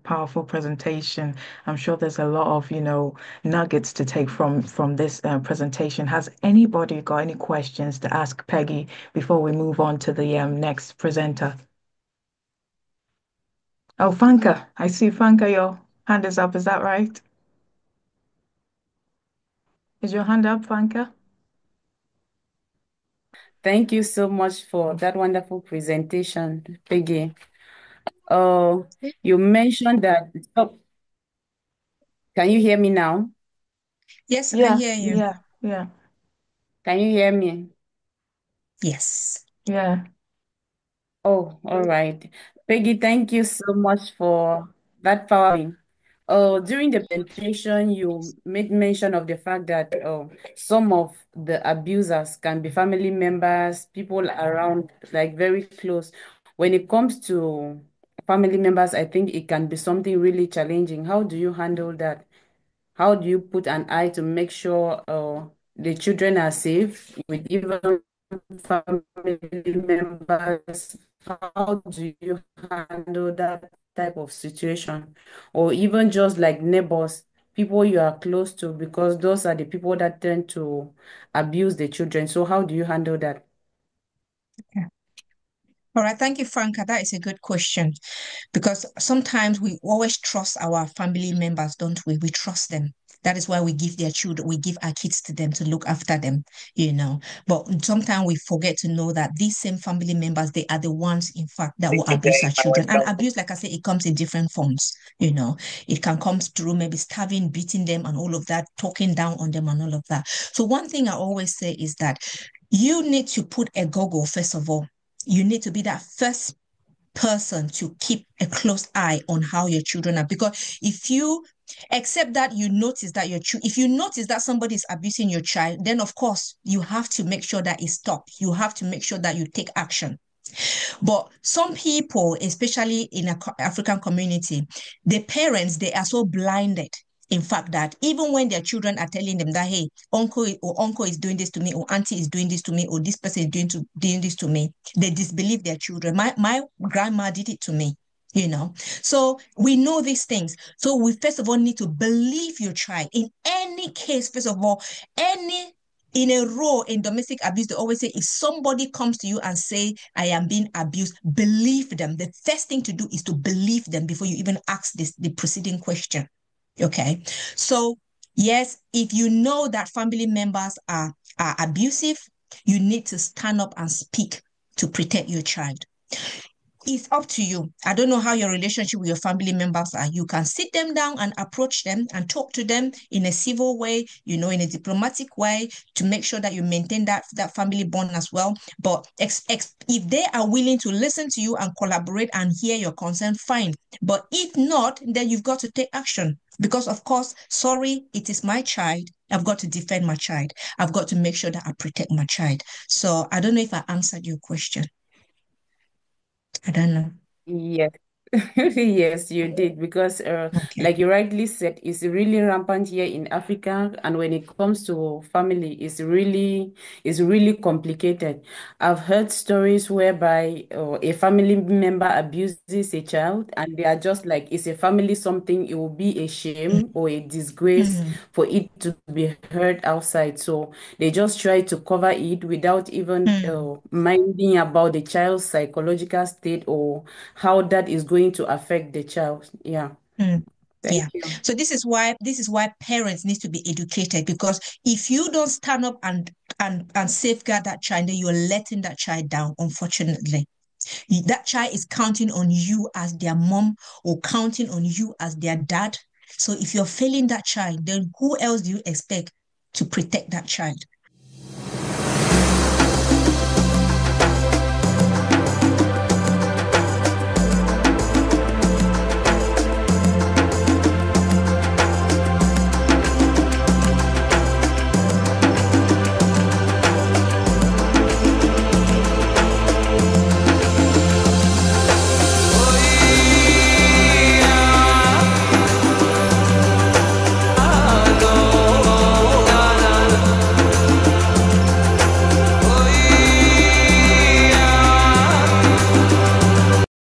powerful presentation. I'm sure there's a lot of, nuggets to take from this presentation. Has anybody got any questions to ask Peggy before we move on to the next presenter? Oh, Fanka, I see Fanka, your hand is up. Is that right? Is your hand up, Fanka? Thank you so much for that wonderful presentation, Peggy. Oh, you mentioned that. Oh, can you hear me now? Yes, I can Yeah, hear you. yeah, yeah, Can you hear me? Yes. yeah. Oh, all right. Peggy, thank you so much for that power. Oh, during the presentation, you made mention of the fact that some of the abusers can be family members, people around, like very close. When it comes to family members, I think it can be something really challenging. How do you handle that? How do you put an eye to make sure the children are safe with even family members? How do you handle that type of situation? Or even just like neighbors, people you are close to, because those are the people that tend to abuse the children. So how do you handle that? Okay. All right. Thank you, Franca. That is a good question because sometimes we always trust our family members, don't we? We trust them. That is why we give their children, we give our kids to them to look after them, you know. But sometimes we forget to know that these same family members, they are the ones, in fact, that will abuse our children. And abuse, like I said, it comes in different forms, you know. It can come through maybe starving, beating them, and all of that, talking down on them, and all of that. So, one thing I always say is that you need to put a goggle, first of all. You need to be that first person to keep a close eye on how your children are, because if you except that you notice that if you notice that somebody is abusing your child, then of course you have to make sure that it stops. You have to make sure that you take action. But some people, especially in a African community, the parents, they are so blinded. In fact, that even when their children are telling them that, hey, uncle is doing this to me, or auntie is doing this to me, or this person is doing this to me, they disbelieve their children. My grandma did it to me, you know. So we know these things. So we first of all need to believe your child in any case. First of all, any in a role in domestic abuse, they always say if somebody comes to you and say I am being abused, believe them. The first thing to do is to believe them before you even ask the preceding question. Okay. So yes, if you know that family members are abusive, you need to stand up and speak to protect your child. It's up to you. I don't know how your relationship with your family members are. You can sit them down and approach them and talk to them in a civil way, you know, in a diplomatic way to make sure that you maintain that family bond as well. But if they are willing to listen to you and collaborate and hear your concern, fine. But if not, then you've got to take action. Because of course, sorry, it is my child. I've got to defend my child. I've got to make sure that I protect my child. So I don't know if I answered your question. I don't know. Yes. Yes, you did because, Okay. like you rightly said, it's really rampant here in Africa, and when it comes to family, it's really complicated. I've heard stories whereby a family member abuses a child, and they are just like, it's a family something. It will be a shame or a disgrace Mm, for it to be heard outside. So they just try to cover it without even mm, minding about the child's psychological state or how that is going to affect the child. Yeah, mm. thank Yeah. you. So this is why parents need to be educated, because if you don't stand up and safeguard that child, then you're letting that child down, unfortunately. That child is counting on you as their mom or counting on you as their dad. So if you're failing that child, then who else do you expect to protect that child?